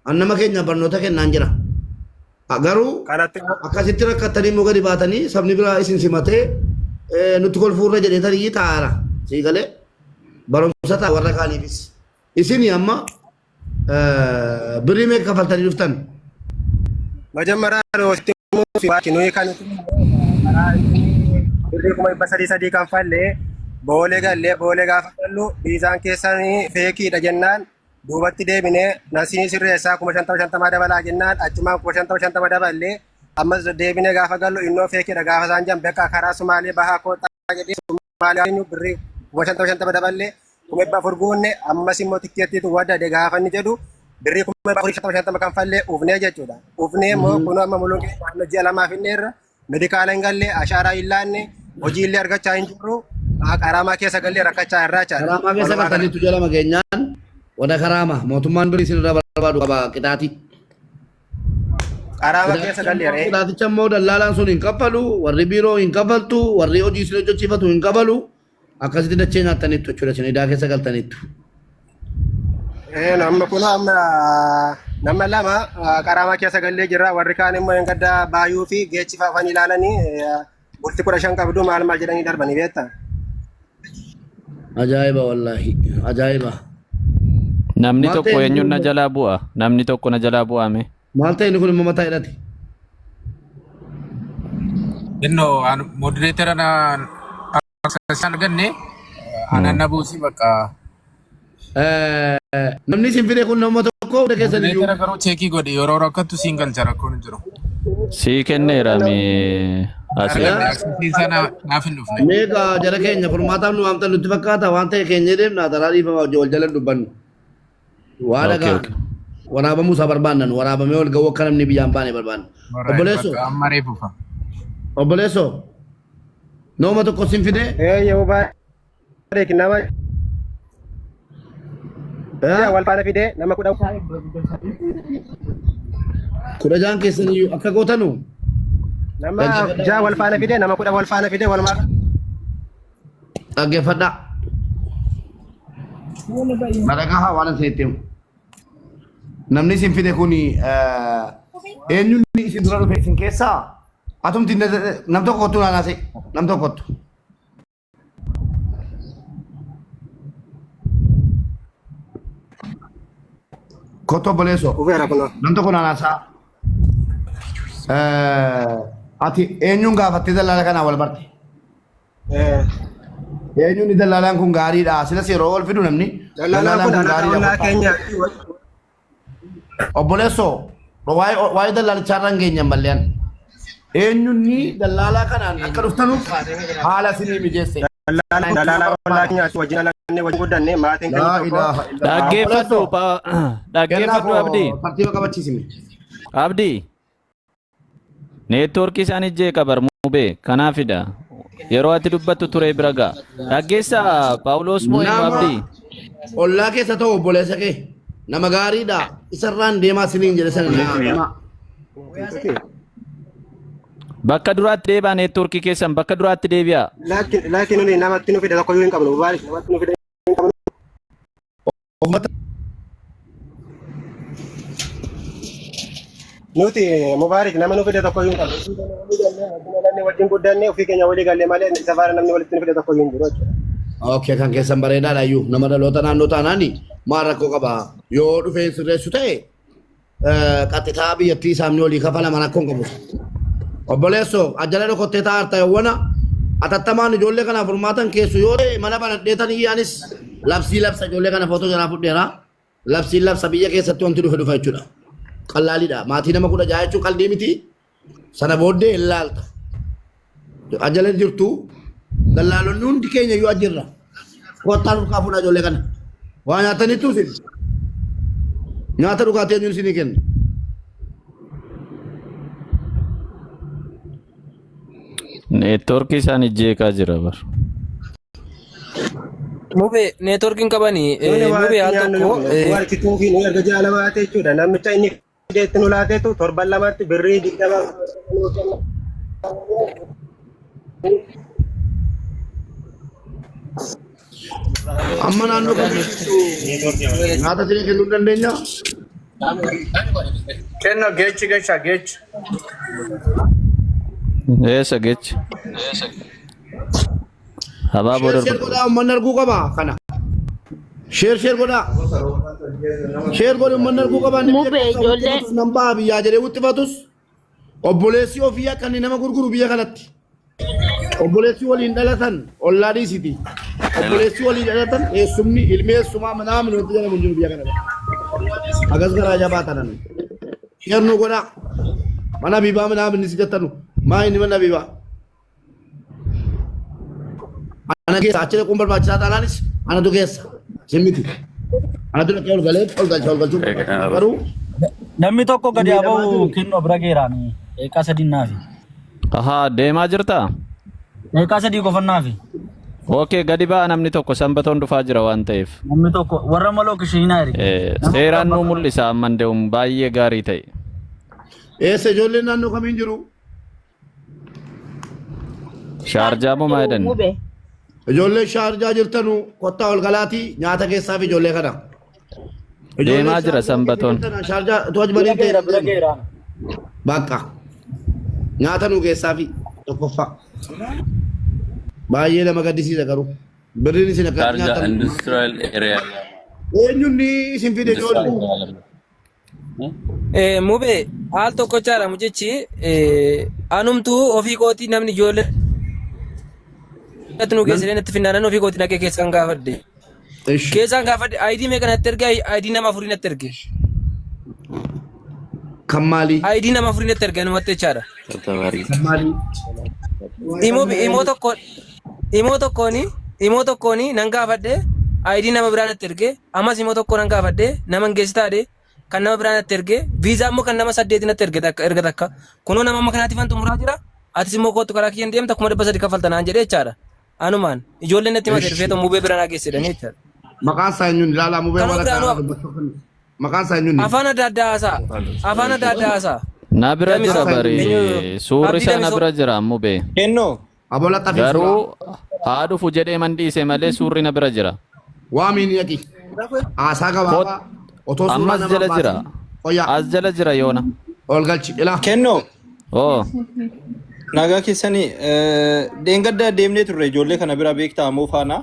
Annama keenya barnoota kennaan jira. Garuu akkasitti rakkatanii muka dibaatanii sabni biraa isin simatee nutti kolfuurra jedhee tarii taa'ara. Sii galee barumsa ta'a warra kaaniifis. Isin amma birrii meeqa kaffaltanii dhuftan? Majammaraa rooti muufi waakinuu kan birrii kuma dhibba sadii kan fallee boolee gallee boolee gaafa gallu biizaan keessanii feekiidha jennaan duubatti deebinee nasiin sirreessaa kuma 50 dabalaa jennaan achumaan kuma 50 daballee ammas deebinee gaafa gallu innoo feekiidha gaafa isaan jan bekka karaa Sumaalee bahaa kootaa jedhee Sumaalee birrii kuma 50 daballee kuma dhibba afur guunne ammas immoo tikkeettiitu waddade gaafa inni jedhu birrii kuma 450 kan fallee ufnee jechuudha. Ufnee immoo kun amma mul'uqee waan ji'a lamaaf inni irra medikaala hin galle ashaaraa hin laanne hojiillee argachaa hin jirru qaraamaa keessa gallee rakkachaa irraa jira. Qaraamaa keessa galtaniitu jala mageenyaan wada karaama mootummaan birrii isin irraa barbaadu qaba qixaati. Qaraamaa keessa gallee ree. Qixaaticha immoo dallaalaan sun hin kaffalu warri biiroo hin kaffaltu warri hojii isin hojjechiifatu hin kafalu akkasitti dachee nyaattaniittu jechuudha isin idaa keessa galtaniittu. Nama kun nama lama qaraamaa keessa gallee jira warri kaan immoo hin gadda baayuu fi geejjiba afaan ilaalanii bulti 15 qabdu maal jedhanii darbanii beektaa. Ajaa'iba wallaahi ajaa'iba. Namni tokko eenyuun na jalaa bu'a? Namni tokko na jalaa bu'ame. Maal ta'e inni kun immoo mataa hidhate? Innoo moderatora na aksasan ganne ananna buusi bakka. Namni isin fide kun nama tokko hunda keessan iyyuu. Moderatora garuu cheekii godhe yeroo rakkattu siin galcha rakkoon jiru. Sii kenneera Naaf hin dhufne. Meeqa jara keenya furmaataaf nu waamtan nutti fakkaata waan ta'e keenya deemna daraa dhiifama wal jala dubbannu. Waa dhagaa waraabamuu isaa barbaannan waraabamee ol ga'uu akka namni biyyaan baane barbaanna. Obboleesso. Amma reefufa. Obboleesso. Nooma tokko sin fide. Yoo baay'ee nama wal faana fide nama kudha jaan keessan iyyuu akka gootanu. Nama jaa wal faana fide nama kudha wal faana fide walumaa dhaggeeffadha. Madagahaa waan seetteem. Namni isin fide kun eenyuun isin dura dhufe isin keessaa atumti nam tokko kottu naanaase nam tokko kottu. Kottu obboleesso. Nam tokko naanaasaa. Ati eenyuun gaafattee dallaala kanaa wal barte? Eenyuun dallaalaan kun gaariidha. Silas yeroo wal fidu namni dallaalaan kun gaariidha. Obboleesso waa'ee dallaalichaa irra hin geenye malleen. Eenyuun dallaalaa kanaan akka dhuftanuuf haala isinii mijeesse. Dallaalaa wallaa keenyaatti wajjin alannee wajjin guddanne maatiin keenya dhaggeeffadhu Abdii. Tartiiba qabachiisime. Abdii. Neetwoorkii isaanii jee qabar mubee kanaafidha. Yeroo ati dubbattu ture bira ga'a. Dhaggeessa Paawuloos moo Abdii? Ollaa keessa ta'u obboleessa kee nama gaariidha. Isarraan deemaa siniin jedhe sana. Bakka duraatti deebi'a neetwoorkii keessan bakka duraatti deebi'a. Laakiin nuti namatti nu fide tokko yoo hin qabnu namatti nu fide hin qabnu. Nuti Mubaarik nama nu fide tokko yoo hin qabnu. Namni wajjin guddanne ofii keenya walii galle malee isa faana namni walitti nu fide tokko yoo hin jiru jechuudha. Okay, kan keessan bareedaadha iyyuu nama dhaloota naannoo taanaani maal rakkoo qaba yoo dhufee sirreessu ta'e qaxxitaa biyyattii isaanii olii kafalaman rakkoon qabu. Obboleesso ajjala dhokottee taa'arta yawwana atattamaan ijoollee kanaaf furmaatan keessu yoo ta'e mana banadheetan iyyaanis labsii labsa ijoollee kana footoo jalaa fudheera labsiin labsa biyya keessatti wanti dhufe dhufa jechuudha. Qallaaliidha maatii nama 16 jechuun qalbii miti sana booddee ilaalta. Ajjala jirtu dallaalonni hundi keenya iyyuu ajjirra. Kottaan dhufaa fuudhaa ijoollee kana. Waa nyaataniittu isin. Nyaata dhugaatii eenyuun isinii kenna. Neetwoorkii isaanii jeeqaa jira bar. Mube neetwoorkiin qabanii mube haal tokko wanti tuufii nu erga jaalamaa ta'e jechuudha namicha inni fideetti nu laateetu torban lamatti birrii 20 Amma naannoo kan nyaata isinii kennuu dandeenya? Kenno geechi geecha geechi. Eessa geechi? Habaa booda Share godhaa uummanni arguu qaba kana. Share godhaa. Share godhi uummanni arguu qaba. Mubee ijoollee. Nambaa biyyaa jedhee uttifatus obboleessi ofii akka inni nama gurguru biyya kanatti. Obboleessi waliin dhalatan ollaa dhiisiti. Obboleessi waliin dhalatan eessumni ilmi eessumaa manaa minooti jedhamu jiru biyya kanatti. Agas garaa jabaa tanan. Share nu godhaa. Mana bibaa manaa binisi jettanu. Maa inni mana bibaa. Ana keessa achirra kun barbaachisaa taanaanis anatu keessa simmiti. Anatu dhaqee ol galchuu garuu namni tokko gadi haa ba'u kennoo bira geeraan eeqaa sadii naafi. Ahaa deemaa jirtaa? Eeqaa sadii qofannaafi. Okay gadi baa namni tokko sanbatoon dhufaa jira waan ta'eef. Namni tokko warra maloo kishiinaa eri. Seeraan nu mul'isa amman deemuun baay'ee gaarii ta'e. eessa ijoolleen naannoo kamiin jiru? Shaarjaa moo maa jedhan? Mubee. Ijoollee shaarjaa jirtanu kottaa ol galaatii nyaata keessaaf ijoollee kana. Deemaa jira sanbatoon. Shaarjaa to'achi badii Bira ta'e geeraan. bakka nyaata nu keessaafi tokkoffaa. Baay'ee nama gaddisiisa garuu birriin isin akka Sharjah nyaatan. industrial area. Eenyuun isin fide ijoollee? Mubee haal tokko chaala mujechi anumtuu ofii kootii namni ijoollee nu geessanii natti finnaanan ofii kootii naqee keessaan gaafadhe. Keessaan gaafadhe ID meeqa natti erge ID nama afurii natti erge. Kan maalii? ID nama afurii natti erge namatti jechaadha. Kan maalii? Imoo tokkooni nan gaafadhe ID nama biraa natti erge ammas imoo tokko nan gaafadhe nama geessitaadhe kan nama biraa natti erge viizaa immoo kan nama 8 natti erge takka kunoo nama amma kanaatiif an xumuraa jira atis immoo kootu karaa kiyyan deemta 300 kaffalta naan jedhe jechaadha anumaan ijoolleen natti mate dhufeetoo mubee bira naa geessedhani jechaadha. Maqaan isaa eenyuun ilaalaa mubee wala maqaan isaa eenyuun? Afaan adda addaa haasaa. Na bira jira bari suurri isaa na bira jira mubee. Kennoo. Abola xafiis. Garuu haa dhufu jedhee man dhiise malee suurri na bira jira. Waamiin yaqi. Haasaa gabaabaa. Otoo suuraa Ammas jala jira. As jala jira yoona. Ol galchi ilaa. Kennoo. Oo. Nagaa keessanii deengaddaa deemnee turre ijoollee kana bira beektaa ammoo faana.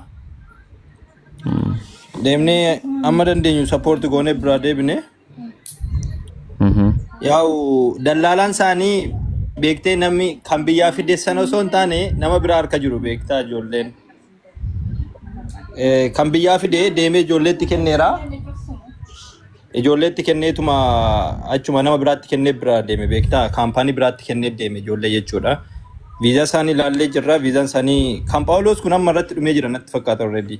Deemnee amma dandeenyu sappoorti goonee biraa deebine. Yaa'u dallaalaan isaanii beektee namni kan biyyaa fideessan osoo hin taane nama biraa harka jiru beektaa ijoolleen. Kan biyyaa fidee deemee ijoolleetti kenneera. Ijoolleetti kenneetuma achuma nama biraatti kennee biraa deeme beektaa kaampaanii biraatti kennee deeme ijoollee jechuudha. Viizaa isaanii ilaallee jirra. Viizaan isaanii kan Paawuloos kun amma irratti dhumee jira natti fakkaata already.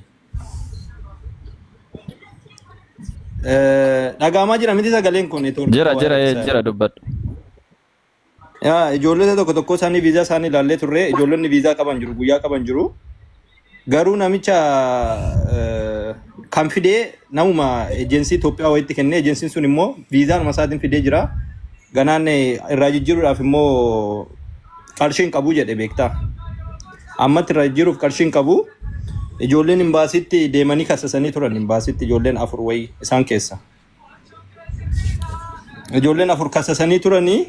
Dhagaamaa jira miti sagaleen kun Jira dubbadhu. Ijoollee tokko tokko isaanii viizaa isaanii ilaallee turre ijoollonni viizaa qaban jiru guyyaa qaban jiru. Garuu namicha kan fidee namuma ejensii Itoophiyaa wayitti kennee ejensiin sun immoo viizaan masaatiin fidee jira. Ganaan irraa jijjiiruudhaaf immoo qarshiin qabu jedhe beektaa. Ammatti irraa jijjiiruuf qarshiin qabu. Ijoolleen imbaasitti deemanii kassasanii turan imbaasitti ijoolleen 4 wayii isaan keessa. Ijoolleen 4 kassasanii turanii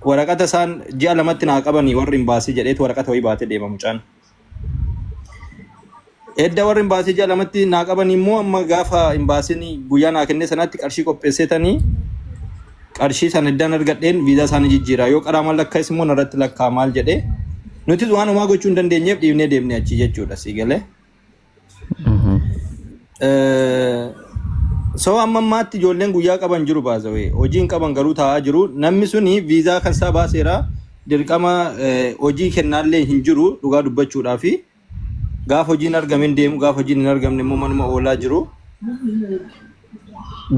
waraqata isaan ji'a lamatti naa qabanii warri imbaasii jedheetu waraqata wayii baatee deema mucaan. Edda warri imbaasii ji'a lamatti naa qabanii immoo amma gaafa imbaasiin guyyaa naa kennee sanatti qarshii qopheessetanii qarshii sana iddaan argadheen viizaa isaanii jijjiira yoo qaraamaan lakkaa'es immoo narratti lakkaa maal jedhee nuti waan homaa gochuu hin dandeenyeef dhiibnee deemnee achi jechuudha si galee. So amma ammaatti ijoolleen guyyaa qaban jiru baasawee hojiin qaban garuu taa'aa jiru namni suni viizaa kan isaa baaseera dirqama hojii kennaallee hin jiru dhugaa dubbachuudhaafi gaafa hojiin argamen deemu gaafa hojiin hin argamne immoo manuma oolaa jiru.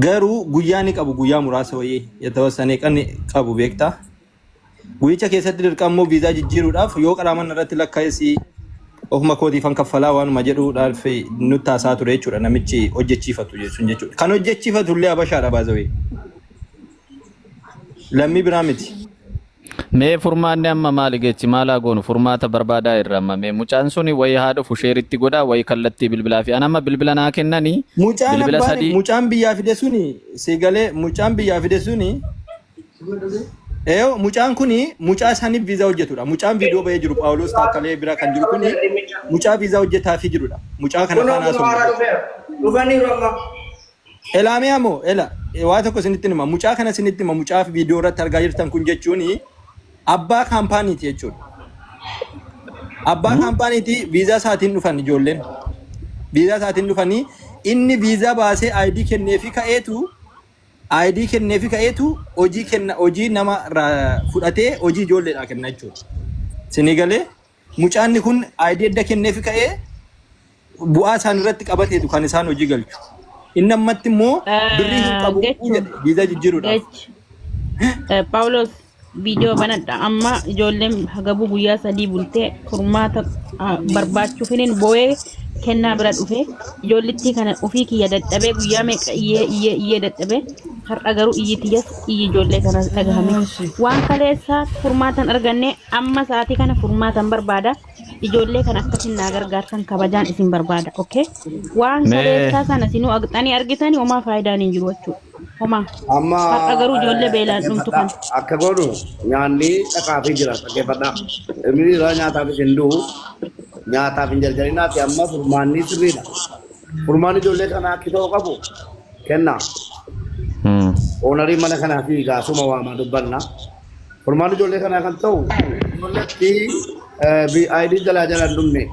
Garuu guyyaa ni qabu guyyaa muraasa wayii yatawassanee kan qabu beektaa. Guyyicha keessatti dirqammoo viizaa jijjiiruudhaaf yoo qaraaman irratti lakkaa'esi ofuma kootiifan kaffalaa waanuma jedhuudhaaf nutti haasaa ture jechuudha namichi hojjechiifatu jechuudha. Kan hojjechiifatu illee Habashaadha baazawee. Lammii biraa miti. Mee furmaanni amma maali geechi maalaa goonu furmaata barbaadaa irra amma mee mucaan suni wayii haadha fusheeritti godhaa wayii kallattii bilbilaa fi anama bilbila naa kennanii Mucaan bilbila abbaan sadii mucaan biyyaa fide suni sigalee mucaan biyyaa fide suni mucaan kuni mucaa isaaniif viizaa hojjetudha. Mucaan viidiyoo bahee jiru Phaawulos Taakkalee bira kan jiru kuni mucaa viizaa hojjetaa fi jirudha. Mucaa kana faana sun. Elaamee ammoo waa tokko isinitti hima. Mucaa kana isinitti hima. Mucaa fi viidiyoo irratti argaa jirtan kun jechuun abbaa kaampaaniiti jechuudha. Abbaa kaampaaniiti viizaa isaatiin dhufan ijoolleen. Viizaa isaatiin dhufanii inni viizaa baasee ID kenneefi ka'eetu hojii nama fudhatee hojii ijoolleedhaa kenna jechuudha. Sinii galee mucaanni kun ID edda kenneefi ka'ee bu'aa isaan irratti qabateetu kan isaan hojii galchu. Inni ammatti immoo birrii hin qabu viizaa jijjiiruudhaaf. Phaawulos viidiyoo banadha amma ijoolleen hagabuu guyyaa 3 bultee furmaata barbaachuufin boo'ee kennaa bira dhufe ijoollittii kana ofii kiyya dadhabee guyyaa meeqa iyyee dadhabee har'a garuu iyyitiyas iyyi ijoollee kana dhagahame waan kaleessaa furmaatan arganne amma sa'aatii kana furmaatan barbaada ijoollee kana akkasin naa gargaartan kabajaan isin barbaada okay waan kaleessaa sana sinuu agxanii argitanii homaa faayidaan hin jiru jechuudha homaa har'a garuu ijoollee beelaan dhumtu kana akka godhu nyaanni dhaqaafii jira dhaggeeffadhaa inni irraa nyaataaf hin du'u nyaataaf hin jarjarinaati amma furmaanni sirriidha. Furmaanni ijoollee kana akki ta'uu qabu kenna. Oonarii mana kanaa fi gaasuma waamaa dubbanna. Furmaanni ijoollee kanaa kan ta'u ijoolleetti ID jalaa jalaa hin dhumne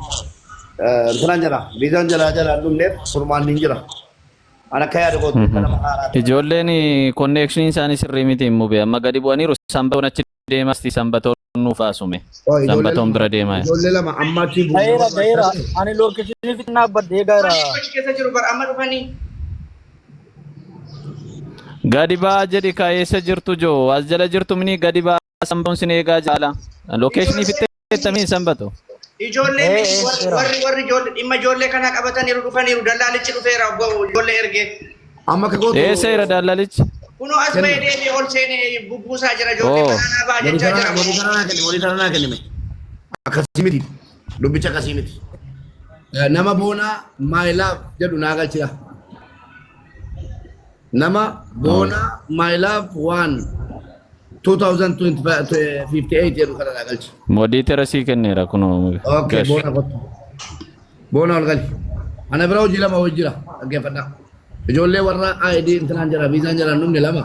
intanaan jira viizaan jalaa jalaa hin dhumneef furmaanni hin jira. Ana akka yaada gootu kana maqaaraati. Ijoolleen konneekshiniin isaanii sirrii miti hin mube amma gadi bu'aniiru sanbatoon achi deemasti sanbatoon nuuf haasume sanbatoon bira deemaa. Ijoollee lama amma achi Gaira ani lookeshiniif itti badee gaira. Gadi baa jedhi kaayessa jirtu joo as jala jirtu mini gadi baa sanbatoon sin eegaa jaala lookeshiniif itti eettamiin sanbato. Ijoolleen warri dhimma ijoollee kana qabataniiru dhufaniiru dallaalichi dhufeera ijoollee ergee. amma akka gootu Eesseera dallaalichi. Kunoo as bahee deebi'ee ol seenee bubbuusaa jira ijoollee bananaa baa jechaa jira. Walii taranaa kennime akkasii miti dubbicha akkasii miti. Nama boonaa my love jedhu naa galchira. Nama boonaa my love 2058 jedhu kana naa galchi. Moodiitera sii kenneera kunoo. Okay, boona ol gali. Ana bira hojii lama hojii jira dhaggeeffadhaa. Ijoollee warra ID intanaan jira viizaan jira numni lama.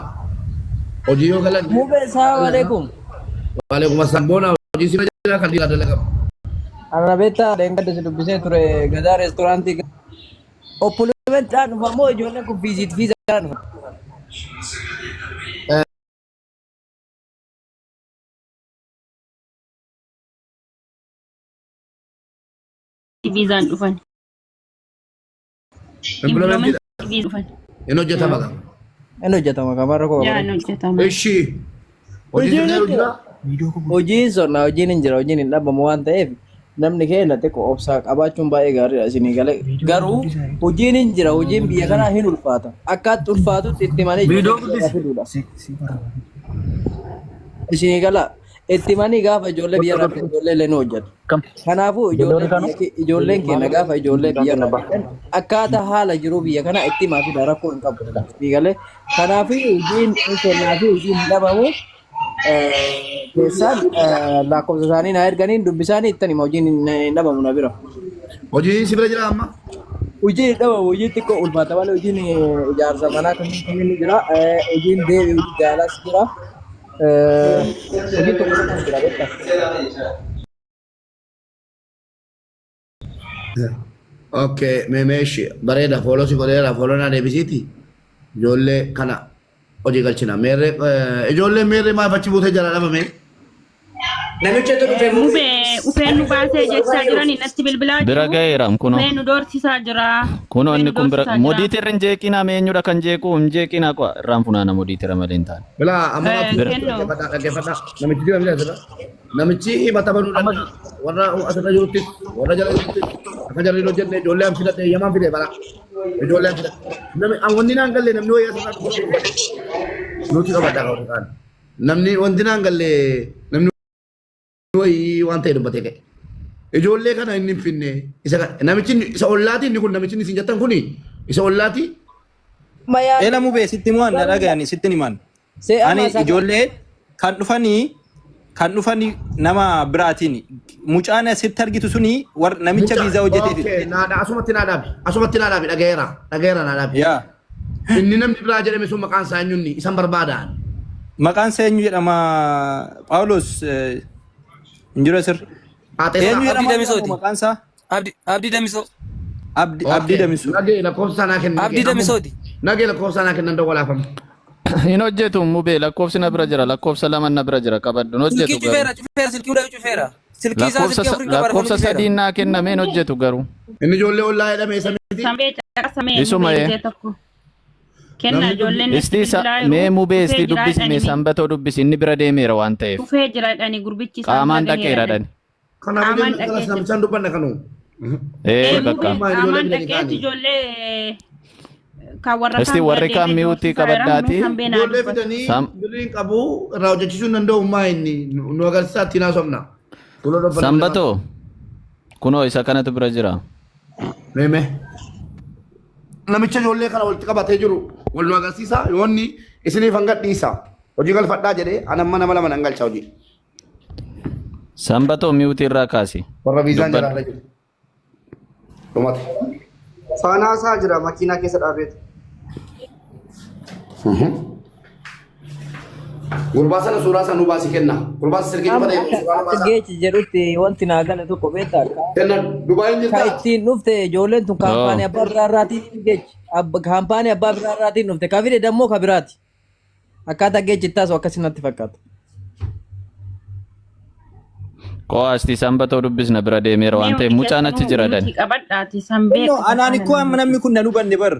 Hojii yoo galan. Mube assalamu alaikum. Waalaikum assalam boona hojii sirra jira kan dhiiraa dalagamu. Ana betta denga de dubbisee ture gadaa reestooraantii. Oppulimentaan dhufamoo ijoolleen kun viizaan dhufa. viizaan dhufan Eno hojjetama qaba. Inni hojjetama qabarra koo. yaa inni hojjetama Eshi. Hojii sirra jira. Hojiin sirna hojiin hin jira hojiin hin dhabamu waan ta'eef namni keenya xiqqoo obsaa qabaachuun baay'ee gaariidha isinii galee garuu hojiin hin jira hojiin biyya kanaa hin ulfaata akkaatti ulfaatutti itti malee fiduudha isinii gala itti manii gaafa ijoollee biyya irraa ijoollee illee ni hojjetu kanaafuu ijoolleen keenya gaafa ijoollee biyya irraa akkaataa haala jiruu biyya kanaa itti himaa fi rakkoo hin qabu isinii galee kanaafuu hojiin kennaa fi hojiin hin dhabamu keessaan lakkoofsa isaanii na erganiin dubbisaanii ittiin hima hojiin hin dhabamu na bira. Hojii si bira jira amma. Hojiin hin dhabamu hojii xiqqoo ulfaata malee hojiin ijaarsa manaa kan inni jira hojiin deebii hojii jaalaas jira hojii tokko tokko jira beektaa. Okay, meemeeshi bareeda fooloo si godheera fooloo na deebisiiti ijoollee kana hojii galchina meerree ijoollee meerree maaf achi buutee jala dhabame. Namicha dhufe ufeen nu baasee jechaa jiran natti bilbilaa jiru. Bira ga'eeram kuno. Ufeen nu doorsisaa jira. Kuno inni kun bira modiitera hin jeeqinaa meenyudha kan jeequ hin jeeqinaa kwa irraan funaana modiitera malee hin taane. Bilaa amma dhaggeeffadhaa namichi jira bira jira namichi mata banuudhaan warra asirra jirutti warra jala jirutti akka jarri hojjenne ijoollee an fidadhe yamaan fide bara ijoollee an fidadhe namni wanni naan galle namni wayyaa asirraa nuti qabadhaa qabu kan namni wanti naan galle namni wayii waan ta'e dubbatee ka'e. Ijoollee kana inni hin finne namichi isa ollaati inni kun namichi isin jettan kuni isa ollaati. Ela mu be sitti mu anna dhagayani sitti himan. Ani ijoollee kan dhufanii nama biraatiin mucaan asitti argitu suni namicha viizaa hojjeteeti. Asumatti naa dhaabi dhagayeera naa dhaabi. Inni namni biraa jedhame sun maqaan isaa eenyunni isan barbaadaan. Maqaan isaa eenyu jedhama Phaawulos injira sir. Eenyu jedhama maqaan isaa? Abdii Damisoo. Abdii Damisoo. Nagee lakkoofsa naa kennan. Abdii Damisooti. Nagee lakkoofsa naa kennan dawwalaafam. Hin hojjetu mubee lakkoofsi na bira jira lakkoofsa lama na bira jira qabaddu hin hojjetu Silkii cufeera silkii hunda cufeera. Silkii isaa silkii afurii qabara. lakkoofsa sadii naa kenname hin hojjetu garuu. Inni ijoollee ollaa jedhame isa miti. Sambee caqasamee Isuma tokko. Kenna ijoolleen Isti mee mubee isti dubbisi mee sanbatoo dubbisi inni bira deemeera waan ta'eef. Dhufee jiraadhani gurbichi isaan Qaamaan dhaqeera dhani. Kanaafuu kanas namichaan dubbanna kanuu. Bakka. Qaamaan dhaqeetti ijoollee kawarra Isti warri kaan mi'uutii qabaddaati. Ijoollee fidanii birriin qabu irraa hojjechiisuu danda'u maa inni nu agarsiisaa ittiin haasofna. Sanbatoo kunoo isa kanatu bira jira. Meeme. Namicha ijoollee kana walitti qabatee jiru wal nu agarsiisa yoonni isiniif hanga dhiisa. Hojii galfadhaa jedhee anamma nama lama nan galcha hojii. Sanbatoo mi'uutii irraa kaasi. Warra viizaan jiraarra jiru. Dhumate. Faanaa isaa jira makiinaa keessa dhaabeetu. Gurbaa sana suuraa sana nu baasii kenna. Gurbaa sirgii dhufatee Geechi jedhutti wanti naa gala tokko beektaa? kenna Dubaayin Kan jirtaa? ittiin dhufte ijoolleen tun kaampaanii abbaa biraarraatiin geechi. Kaampaanii abbaa biraarraatiin dhufte. Ka fide dammoo ka biraati. Akkaataa geechi taasisu akkasinatti fakkaata. Qo'aasti sanbatoo dubbisna bira deemeera waan ta'eef mucaan achi jira dhani. Qabadhaati sambee. Anaan koo amma namni kun nanu banne bar.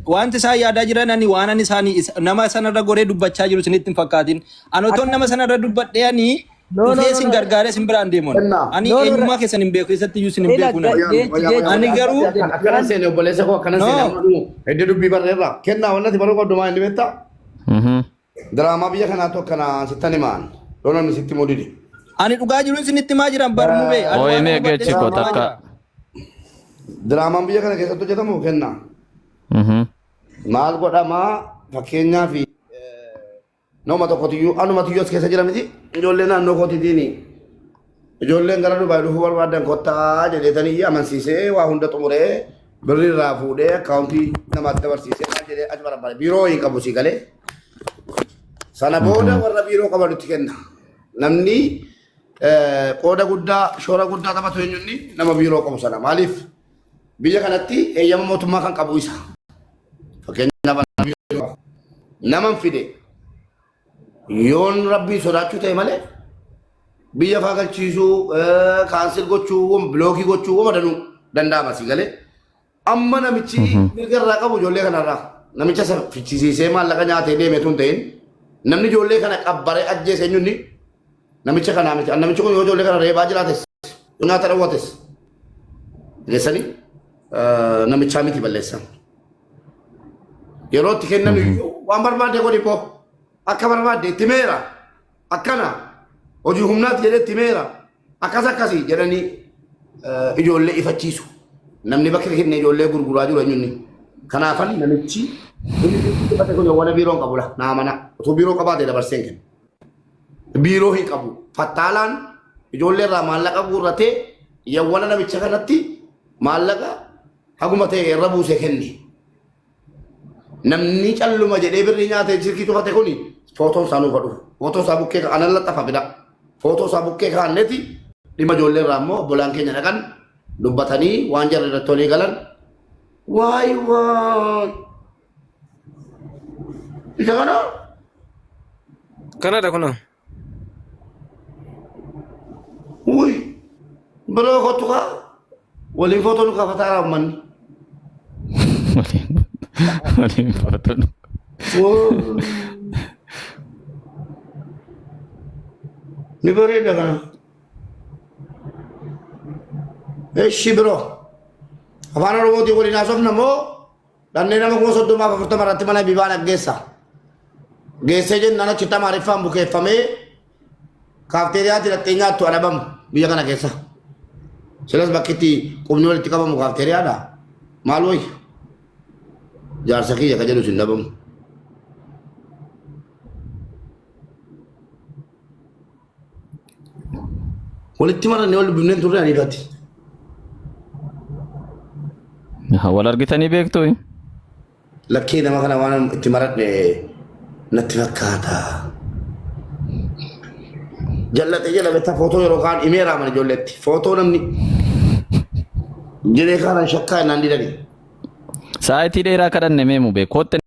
Wanti isaan yaadaa jiran ani waan ani isaanii nama sanarra goree dubbachaa jiru isinitti hin fakkaatin. Anotoon nama sanarra dubbadhee ani dhufee isin gargaaree isin biraan deemuun. Ani eenyummaa keessan hin beeku keessatti iyyuu isin hin beeku. Ani garuu akkana seene obboleessa koo akkana seene amma dhumu hedduu dubbii barreerra kennaa wannati baruu qabdumaa inni beektaa? Diraamaa biyya kanaatu akkana sittan himaan loonamni sitti mudidi. ani dhugaa jiru isinitti maa jiran barmuu bee. Ooyimee geechikoo takka. Diraamaan biyya kana keessatti hojjetamu kennaa. Maal godhamaa fakkeenyaaf nama tokkotiyyuu anumatiyyuu as keessa jira miti ijoollee naannoo kootiitiini. Ijoolleen gara Dubaay dhufuu barbaadan kottaa jedheetanii amansiisee waa hunda xumuree birrii irraa fuudhee akkaawuntii namaatti dabarsiisee maal jedhee achi barbaade biiroo hin qabu si galee. Sana booda warra biiroo qabanutti kenna. Namni qooda guddaa shoora guddaa taphatu eenyunni nama biiroo qabu sana maaliif biyya kanatti eeyyama mootummaa kan qabu isa. Fakkeenyaaf nama fide yoon rabbii sodaachuu ta'e malee biyya faagalchiisuu kaansil gochuu bilookii gochuu wama danuu danda'ama si galee amma namichi mirga irraa qabu ijoollee kanarraa namicha fichisiisee maallaqa nyaatee deemee tun ta'in namni ijoollee kana qabbaree ajjeese eenyunni namicha kanaa miti namichi kun yoo ijoollee kana reebaa jiraates nyaata dhawwates geessanii namichaa miti balleessan. Yeroo itti kennan waan barbaade godhi koo akka barbaade itti meera akkana hojii humnaatti jedhee itti meera akkas akkasii jedhanii ijoollee ifachiisu. Namni bakka kenne ijoollee gurguraa jiru eenyunni. Kanaafan namichi inni kun waan biiroo qabudha naamana utuu biiroo qabaate dabarseen kenna. Biiroo hin qabu fattaalaan ijoollee irraa maallaqa guurratee yawwana namicha kanatti maallaqa haguma ta'e irra buusee kenne. Namni calluma jedhee birrii nyaatee jirkii tufate kuni footoo isaa nuuf dhufu. Footoo isaa bukkee anan laxafa bida. Footoo isaa bukkee kaanneeti dhimma ijoollee irraa immoo obbolaan keenya dhaqan dubbatanii waan jarri irratti olii galan. Waay waan. Isa kana? Kanadha kuna. Uy. Biroo kottu kaa. Waliin footoo nu kaafataa raammanni. Waliin footoo nu. Ni bareeda kana. Eshi biroo. Afaan Oromootiin waliin haasofna moo dhannee nama kuma 30 40 irratti mana bibaan aggeessa. Geessee jennaan achi tamaariffaan bukeeffamee kaafteeriyaa dilattee nyaattu adabamu biyya kana keessa. Silas bakki itti qubni walitti qabamu kaafteeriyaadha. Maal wayi? Jaarsa kiyya ka jedhu sin dhabamu. Walitti marannee wal dubbifneen turre ani irratti. Wal argitanii beektu? Lakkii nama kana waan itti maradhe natti fakkaata. Jallate jala betta footoo yeroo kaan imeeraa mana ijoolleetti. Footoo namni jedhee kaanaan shakkaa innaan didani. Sa'aatii dheeraa kadhanne meemu beekotte.